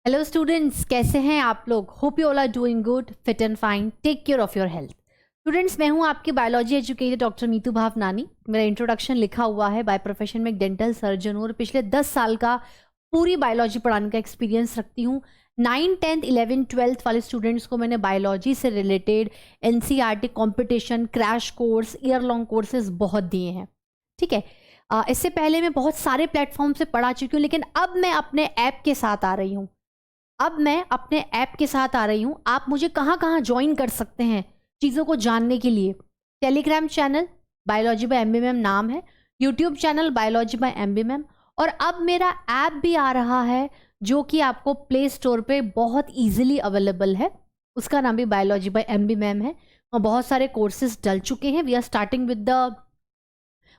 Hello students, कैसे हैं आप लोग? Hope you all are doing good, fit and fine. Take care of your health. Students, मैं हूं आपकी biology educator doctor Meetu Bhavnani. मेरा इंट्रोडक्शन लिखा हुआ है। बाय प्रोफेशन में एक डेंटल सर्जन हूँ और पिछले 10 साल का पूरी बायोलॉजी पढ़ाने का एक्सपीरियंस रखती हूँ। 9, 10, 11, 12 वाले स्टूडेंट्स को मैंने बायोलॉजी से related NCERT competition, crash course, year long courses बहुत दिए हैं। ठीक है, इससे पहले मैं बहुत सारे प्लेटफॉर्म से पढ़ा चुकी हूँ, लेकिन अब मैं अपने ऐप के साथ आ रही हूँ। आप मुझे कहाँ कहाँ ज्वाइन कर सकते हैं चीज़ों को जानने के लिए? Telegram channel biology by MB ma'am नाम है, YouTube channel biology by MB ma'am, और अब मेरा ऐप भी आ रहा है जो कि आपको प्ले स्टोर पे बहुत इजीली अवेलेबल है। उसका नाम भी बायोलॉजी बाय एमबी मैम है और बहुत सारे कोर्सेज डल चुके हैं। We are starting with the,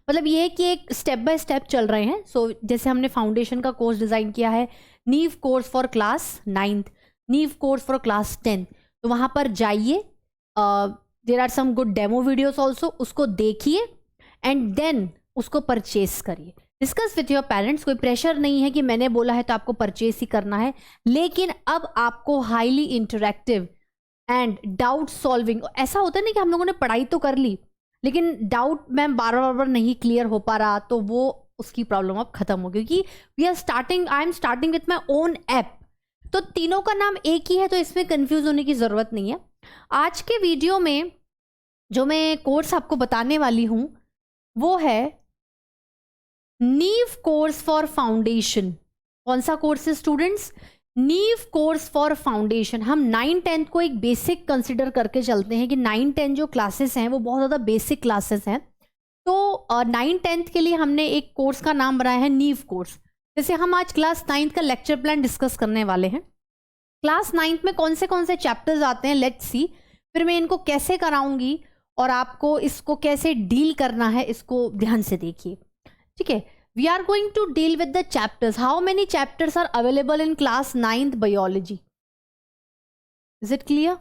मतलब ये है कि एक स्टेप बाय स्टेप चल रहे हैं। जैसे हमने फाउंडेशन का कोर्स डिज़ाइन किया है, नीव कोर्स फॉर क्लास 9th, नीव कोर्स फॉर क्लास 10, तो वहाँ पर जाइए। There are some good demo videos also, उसको देखिए एंड देन उसको परचेस करिए। Discuss with your parents. कोई प्रेशर नहीं है कि मैंने बोला है तो आपको परचेस ही करना है, लेकिन अब आपको highly interactive and doubt solving, ऐसा होता है ना कि हम लोगों ने पढ़ाई तो कर ली लेकिन डाउट मैम बार बार नहीं क्लियर हो पा रहा, तो वो उसकी प्रॉब्लम अब खत्म हो गई। क्योंकि I am starting with my own app, तो तीनों का नाम एक ही है, तो इसमें कंफ्यूज होने की जरूरत नहीं है। आज के वीडियो में जो मैं कोर्स आपको बताने वाली हूं वो है नीव कोर्स फॉर फाउंडेशन। कौन सा कोर्स है स्टूडेंट्स? नीव कोर्स फॉर फाउंडेशन। हम 9-10 को एक बेसिक कंसिडर करके चलते हैं कि 9-10 जो क्लासेस हैं वो बहुत ज़्यादा बेसिक क्लासेस हैं। तो 9-10 के लिए हमने एक कोर्स का नाम बनाया है नीव कोर्स। जैसे हम आज क्लास 9th का लेक्चर प्लान डिस्कस करने वाले हैं। क्लास 9th में कौन से चैप्टर्स आते हैं, लेट्स सी। फिर मैं इनको कैसे कराऊंगी और आपको इसको कैसे डील करना है, इसको ध्यान से देखिए। ठीक है, we are going to deal with the chapters. How many chapters are available in class 9th biology? Is it clear?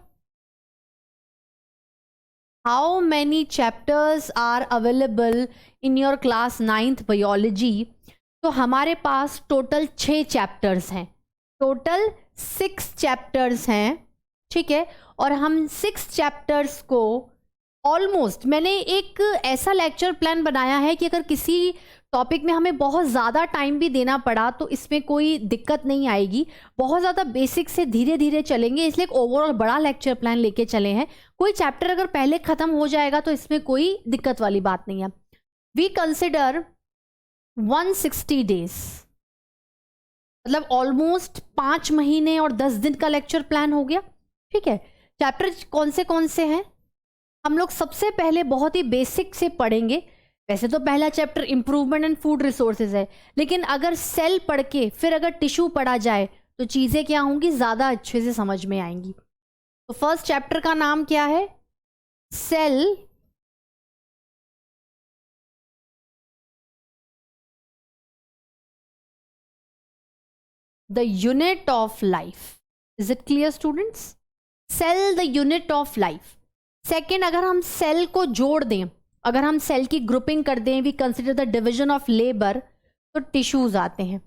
How many chapters are available in your class 9th biology? तो हमारे पास टोटल 6 चैप्टर्स हैं, total 6 chapters हैं। ठीक है, और हम 6 chapters को almost, मैंने एक ऐसा लेक्चर प्लान बनाया है कि अगर किसी टॉपिक में हमें बहुत ज़्यादा टाइम भी देना पड़ा तो इसमें कोई दिक्कत नहीं आएगी। बहुत ज़्यादा बेसिक से धीरे धीरे चलेंगे, इसलिए एक ओवरऑल बड़ा लेक्चर प्लान लेके चले हैं। कोई चैप्टर अगर पहले ख़त्म हो जाएगा तो इसमें कोई दिक्कत वाली बात नहीं है। वी कंसिडर 160 डेज, मतलब ऑलमोस्ट 5 महीने और 10 दिन का लेक्चर प्लान हो गया। ठीक है, चैप्टर कौन से हैं? हम लोग सबसे पहले बहुत ही बेसिक से पढ़ेंगे। वैसे तो पहला chapter improvement and food resources है, लेकिन अगर सेल पढ़ के फिर अगर टिश्यू पढ़ा जाए तो चीज़ें क्या होंगी, ज़्यादा अच्छे से समझ में आएंगी। तो फर्स्ट चैप्टर का नाम क्या है? Cell the unit of life. Is it clear students? Cell the unit of life. Second, अगर हम सेल को जोड़ दें, अगर हम सेल की ग्रुपिंग कर दें, we consider the division of labour, तो टिश्यूज आते हैं।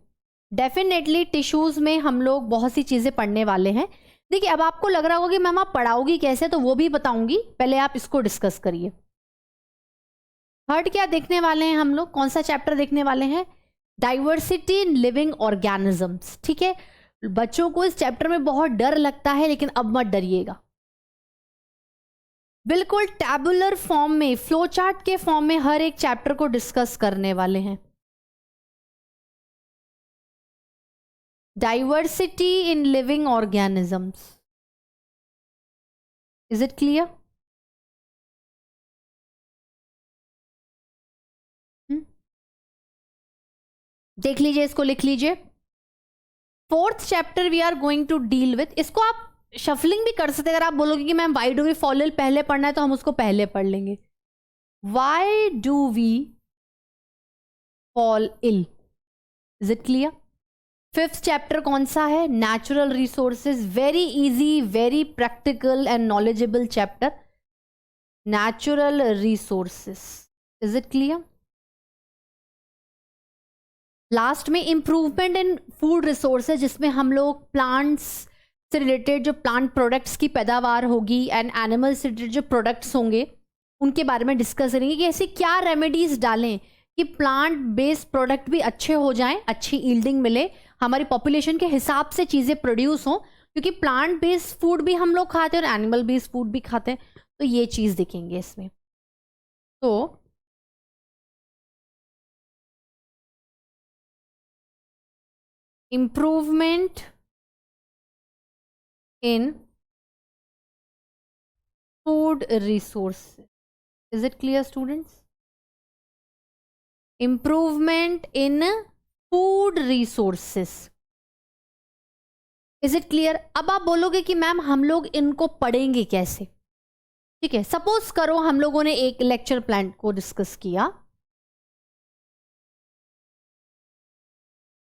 डेफिनेटली टिश्यूज में हम लोग बहुत सी चीज़ें पढ़ने वाले हैं। देखिए, अब आपको लग रहा होगा कि मैम आप पढ़ाओगी कैसे, तो वो भी बताऊंगी, पहले आप इसको डिस्कस करिए। थर्ड क्या देखने वाले हैं हम लोग, कौन सा चैप्टर देखने वाले हैं? Diversity in living organisms. ठीक है, बच्चों को इस चैप्टर में बहुत डर लगता है, लेकिन अब मत डरिएगा। बिल्कुल टैबुलर फॉर्म में, फ्लो चार्ट के फॉर्म में हर एक चैप्टर को डिस्कस करने वाले हैं। Diversity in living organisms. Is it clear? देख लीजिए, इसको लिख लीजिए। Fourth chapter we are going to deal with, इसको आप शफलिंग भी कर सकते हैं। अगर आप बोलोगे कि ma'am why do we fall ill पहले पढ़ना है, तो हम उसको पहले पढ़ लेंगे। Why do we fall ill. Is it clear? Fifth chapter कौन सा है? Natural resources. Very easy, very practical and knowledgeable chapter, natural resources. Is it clear? Last में इम्प्रूवमेंट इन फूड रिसोर्सेज, जिसमें हम लोग प्लांट्स से रिलेटेड जो plant products की पैदावार होगी एंड एनिमल्स से रिलेटेड जो प्रोडक्ट्स होंगे उनके बारे में डिस्कस करेंगे कि ऐसी क्या रेमेडीज डालें कि प्लांट बेस्ड प्रोडक्ट भी अच्छे हो जाएं, अच्छी यील्डिंग मिले, हमारी पॉपुलेशन के हिसाब से चीज़ें प्रोड्यूस हों, क्योंकि प्लांट बेस्ड फूड भी हम लोग खाते हैं और एनिमल बेस्ड फूड भी खाते हैं, तो ये चीज़ देखेंगे इसमें। तो improvement in food resources, is it clear students? Improvement in food resources, is it clear? अब आप बोलोगे कि मैम हम लोग इनको पढ़ेंगे कैसे? ठीक है, सपोज करो हम लोगों ने एक लेक्चर प्लान को डिस्कस किया,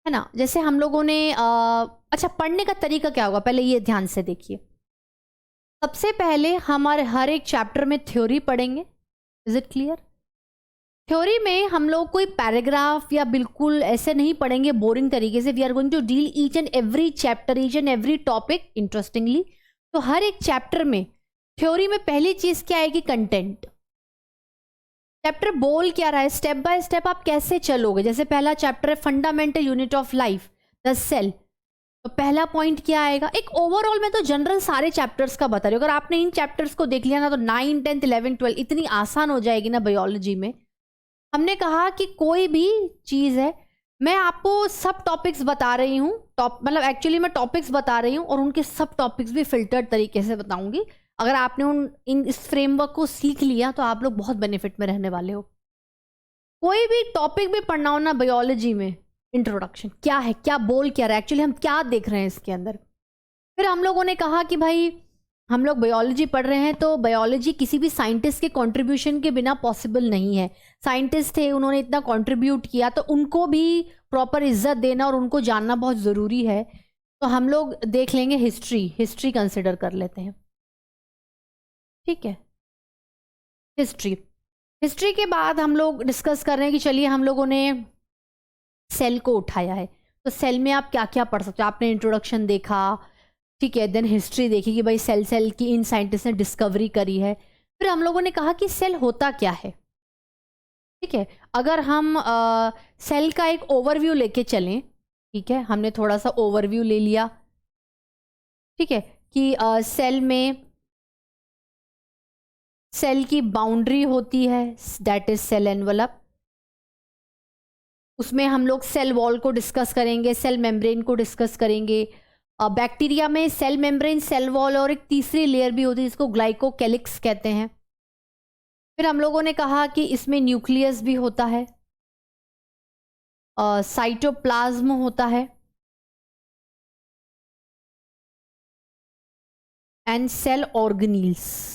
है ना, जैसे हम लोगों ने अच्छा, पढ़ने का तरीका क्या होगा पहले ये ध्यान से देखिए। सबसे पहले हमारे हर एक चैप्टर में थ्योरी पढ़ेंगे, इज इट क्लियर? थ्योरी में हम लोग कोई पैराग्राफ या बिल्कुल ऐसे नहीं पढ़ेंगे बोरिंग तरीके से। We are going to deal each and every chapter, each and every topic interestingly. तो हर एक चैप्टर में थ्योरी में पहली चीज क्या आएगी? कंटेंट। चैप्टर बोल क्या रहा है, स्टेप बाय स्टेप आप कैसे चलोगे। जैसे पहला चैप्टर है fundamental unit of life, the cell. तो पहला पॉइंट क्या आएगा? एक ओवरऑल में तो जनरल सारे चैप्टर्स का बता रही हूँ। अगर आपने इन चैप्टर्स को देख लिया ना तो 9, 10, 11, 12 इतनी आसान हो जाएगी ना बायोलॉजी में। हमने कहा कि कोई भी चीज़ है, मैं आपको सब टॉपिक्स बता रही हूँ, मतलब एक्चुअली मैं टॉपिक्स बता रही हूँ और उनके सब टॉपिक्स भी फिल्टर्ड तरीके से बताऊंगी। अगर आपने इस फ्रेमवर्क को सीख लिया तो आप लोग बहुत बेनिफिट में रहने वाले हो। कोई भी टॉपिक भी पढ़ना हो ना बायोलॉजी में, इंट्रोडक्शन क्या है, क्या बोल क्या रहा है, एक्चुअली हम क्या देख रहे हैं इसके अंदर। फिर हम लोगों ने कहा कि भाई हम लोग बायोलॉजी पढ़ रहे हैं तो बायोलॉजी किसी भी साइंटिस्ट के कंट्रीब्यूशन के बिना पॉसिबल नहीं है। साइंटिस्ट थे, उन्होंने इतना कंट्रीब्यूट किया तो उनको भी प्रॉपर इज्जत देना और उनको जानना बहुत ज़रूरी है। तो हम लोग देख लेंगे हिस्ट्री कंसिडर कर लेते हैं, ठीक है। हिस्ट्री के बाद हम लोग डिस्कस कर रहे हैं कि चलिए हम लोगों ने सेल को उठाया है, तो सेल में आप क्या क्या पढ़ सकते हो। आपने इंट्रोडक्शन देखा, ठीक है, देन हिस्ट्री देखी कि भाई सेल की इन साइंटिस्ट ने डिस्कवरी करी है। फिर हम लोगों ने कहा कि सेल होता क्या है, ठीक है। अगर हम सेल का एक ओवरव्यू लेके चलें, ठीक है, हमने थोड़ा सा ओवरव्यू ले लिया, ठीक है, कि सेल में सेल की बाउंड्री होती है, दैट इज सेल एनवलप। उसमें हम लोग सेल वॉल को डिस्कस करेंगे, सेल मेम्ब्रेन को डिस्कस करेंगे। बैक्टीरिया में सेल मेम्ब्रेन, सेल वॉल और एक तीसरी लेयर भी होती है जिसको ग्लाइकोकेलिक्स कहते हैं। फिर हम लोगों ने कहा कि इसमें न्यूक्लियस भी होता है, साइटोप्लाज्म होता है एंड सेल ऑर्गेनील्स।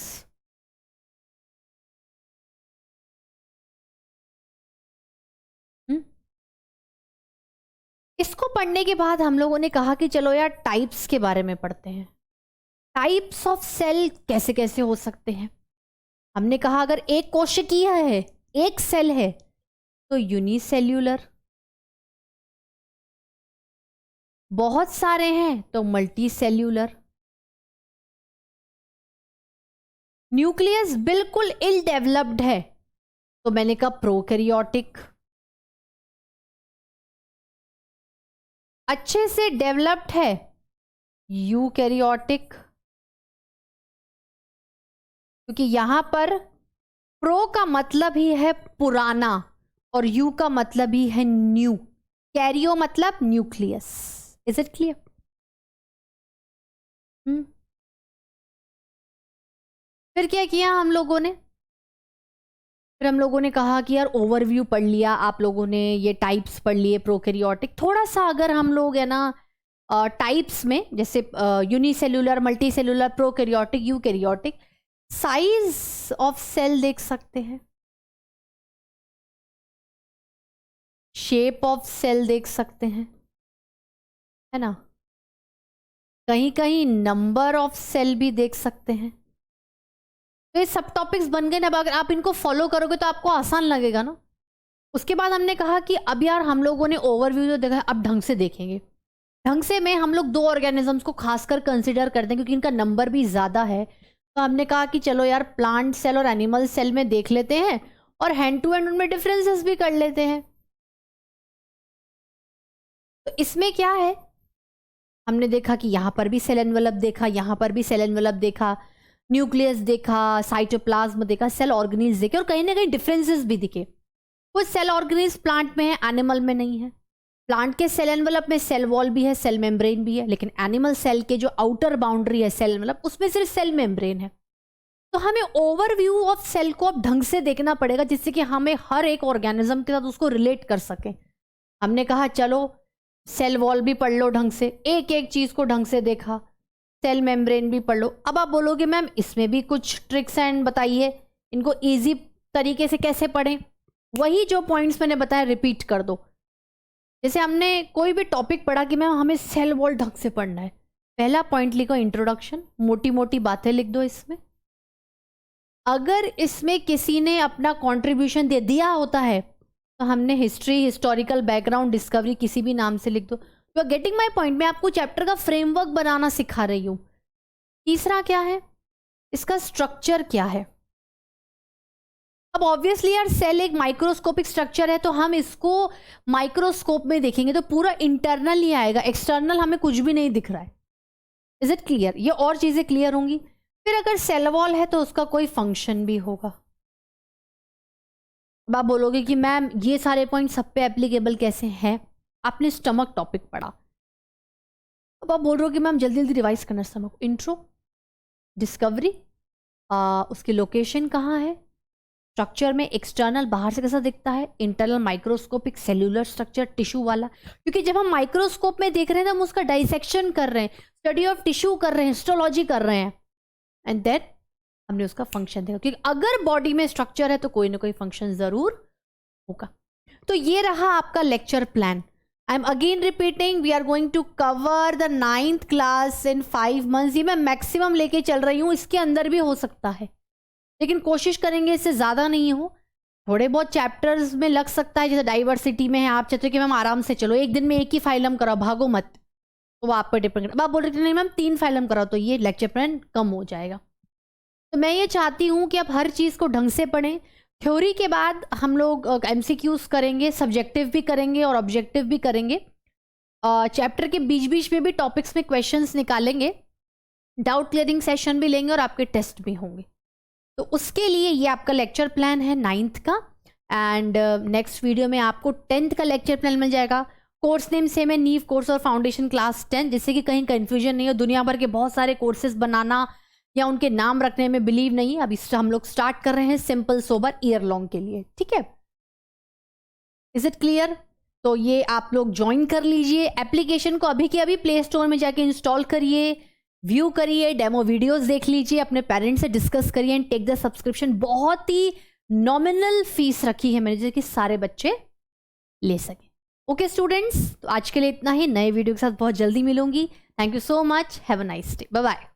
इसको पढ़ने के बाद हम लोगों ने कहा कि चलो यार टाइप्स के बारे में पढ़ते हैं। टाइप्स ऑफ सेल कैसे कैसे हो सकते हैं। हमने कहा अगर एक कोशिकीय है, एक सेल है, तो यूनिसेल्यूलर। बहुत सारे हैं तो मल्टी सेल्यूलर। न्यूक्लियस बिल्कुल इल डेवलप्ड है तो मैंने कहा प्रोकैरियोटिक। अच्छे से डेवलप्ड है यूकैरियोटिक, क्योंकि यहां पर प्रो का मतलब ही है पुराना और यू का मतलब ही है न्यू। कैरियो मतलब न्यूक्लियस। Is it clear? फिर क्या किया हम लोगों ने? फिर हम लोगों ने कहा कि यार ओवरव्यू पढ़ लिया आप लोगों ने, ये टाइप्स पढ़ लिए प्रोकैरियोटिक। थोड़ा सा अगर हम लोग है ना टाइप्स में, जैसे unicellular, multi cellular, prokaryotic, eukaryotic, size of cell देख सकते हैं, शेप ऑफ सेल देख सकते हैं, है ना, कहीं कहीं नंबर ऑफ सेल भी देख सकते हैं। तो ये सब टॉपिक्स बन गए ना। अब अगर आप इनको फॉलो करोगे तो आपको आसान लगेगा ना। उसके बाद हमने कहा कि अब यार हम लोगों ने ओवरव्यू तो देखा, अब ढंग से देखेंगे। ढंग से में हम लोग 2 ऑर्गेनिजम्स को खासकर कंसिडर करते हैं क्योंकि इनका नंबर भी ज़्यादा है। तो हमने कहा कि चलो यार प्लांट सेल और एनिमल सेल में देख लेते हैं और हैंड टू हैंड उनमें डिफरेंसेस भी कर लेते हैं। तो इसमें क्या है, हमने देखा कि यहाँ पर भी सेल एनवेलप देखा, यहाँ पर भी सेल एनवेलप देखा, न्यूक्लियस देखा, साइटोप्लाज्म देखा, सेल ऑर्गेनीज देखे और कहीं ना कहीं डिफरेंसेस भी दिखे। कुछ सेल ऑर्गेनीज प्लांट में है, एनिमल में नहीं है। प्लांट के सेल एनवेलप में सेल वॉल भी है, सेल मेम्ब्रेन भी है, लेकिन एनिमल सेल के जो आउटर बाउंड्री है सेल एनवेलप, उसमें सिर्फ सेल मेम्ब्रेन है। तो हमें ओवरव्यू ऑफ सेल को अब ढंग से देखना पड़ेगा जिससे कि हमें हर एक ऑर्गेनिज्म के साथ उसको रिलेट कर सके। हमने कहा चलो सेल वॉल भी पढ़ लो ढंग से, एक एक चीज को ढंग से देखा, सेल मेम्ब्रेन भी पढ़ लो। अब आप बोलोगे मैम इसमें भी कुछ ट्रिक्स एंड बताइए, इनको इजी तरीके से कैसे पढ़ें। वही जो पॉइंट्स मैंने बताया रिपीट कर दो। जैसे हमने कोई भी टॉपिक पढ़ा कि मैम हमें सेल वॉल ढंग से पढ़ना है, पहला पॉइंट लिखो इंट्रोडक्शन, मोटी मोटी बातें लिख दो इसमें। अगर इसमें किसी ने अपना कंट्रीब्यूशन दे दिया होता है तो हमने हिस्ट्री, हिस्टोरिकल बैकग्राउंड, डिस्कवरी किसी भी नाम से लिख दो। You are getting my point. मैं आपको चैप्टर का फ्रेमवर्क बनाना सिखा रही हूं। तीसरा क्या है, इसका स्ट्रक्चर क्या है। अब ऑब्वियसली यार सेल एक माइक्रोस्कोपिक स्ट्रक्चर है तो हम इसको माइक्रोस्कोप में देखेंगे तो पूरा इंटरनल ही आएगा, एक्सटर्नल हमें कुछ भी नहीं दिख रहा है। Is it clear? ये और चीजें क्लियर होंगी। फिर अगर सेल वॉल है तो उसका कोई फंक्शन भी होगा। अब आप बोलोगे कि मैम ये सारे पॉइंट सब पे एप्लीकेबल कैसे हैं, आपने स्टमक टॉपिक पढ़ा। अब आप बोल रहे हो कि मैम जल्दी जल्दी रिवाइज करना स्टमक। इंट्रो, डिस्कवरी, उसकी लोकेशन कहाँ है, स्ट्रक्चर में एक्सटर्नल बाहर से कैसा दिखता है, internal microscopic cellular structure tissue वाला, क्योंकि जब हम माइक्रोस्कोप में देख रहे हैं तो हम उसका डाइसेक्शन कर रहे हैं, स्टडी ऑफ टिश्यू कर रहे हैं, हिस्टोलॉजी कर रहे हैं, एंड देन हमने उसका फंक्शन देखा। क्योंकि अगर बॉडी में स्ट्रक्चर है तो कोई ना कोई फंक्शन जरूर होगा। तो ये रहा आपका lecture plan. I am again repeating, we are going to cover the 9th class in 5 months। ये मैं मैक्सिमम लेके चल रही हूँ, इसके अंदर भी हो सकता है लेकिन कोशिश करेंगे इससे ज़्यादा नहीं हो। थोड़े बहुत चैप्टर्स में लग सकता है, जैसे डाइवर्सिटी में है, आप चाहते हो कि मैम आराम से चलो एक दिन में एक ही फाइल हम कराओ, भागो मत, तो वो आप पर डिपेंड करता है। अब आप बोल रहे थे नहीं मैम 3 फाइल हम कराओ, तो ये लेक्चर प्लान कम हो जाएगा। तो मैं ये चाहती हूँ कि आप हर चीज़ को ढंग से पढ़ें। थ्योरी के बाद हम लोग MCQs करेंगे, सब्जेक्टिव भी करेंगे और ऑब्जेक्टिव भी करेंगे। चैप्टर के बीच बीच में भी टॉपिक्स में क्वेश्चंस निकालेंगे, डाउट क्लियरिंग सेशन भी लेंगे और आपके टेस्ट भी होंगे। तो उसके लिए ये आपका लेक्चर प्लान है 9th का। एंड नेक्स्ट वीडियो में आपको 10th का लेक्चर प्लान मिल जाएगा। कोर्स नेम सेम है, नीव कोर्स और फाउंडेशन क्लास 10, जिससे कि कहीं कंफ्यूजन नहीं हो। दुनिया भर के बहुत सारे कोर्सेज बनाना या उनके नाम रखने में बिलीव नहीं। अभी हम लोग स्टार्ट कर रहे हैं सिंपल सोबर ईयर लॉन्ग के लिए, ठीक है? Is it clear? तो ये आप लोग ज्वाइन कर लीजिए। एप्लीकेशन को अभी के अभी प्ले स्टोर में जाके इंस्टॉल करिए, व्यू करिए, डेमो वीडियोस देख लीजिए, अपने पेरेंट्स से डिस्कस करिए एंड टेक द सब्सक्रिप्शन। बहुत ही नॉमिनल फीस रखी है मैंने, जिससे कि सारे बच्चे ले सके। ओके स्टूडेंट्स, तो आज के लिए इतना ही। नए वीडियो के साथ बहुत जल्दी मिलूंगी। Thank you so much, have a nice day, bye bye.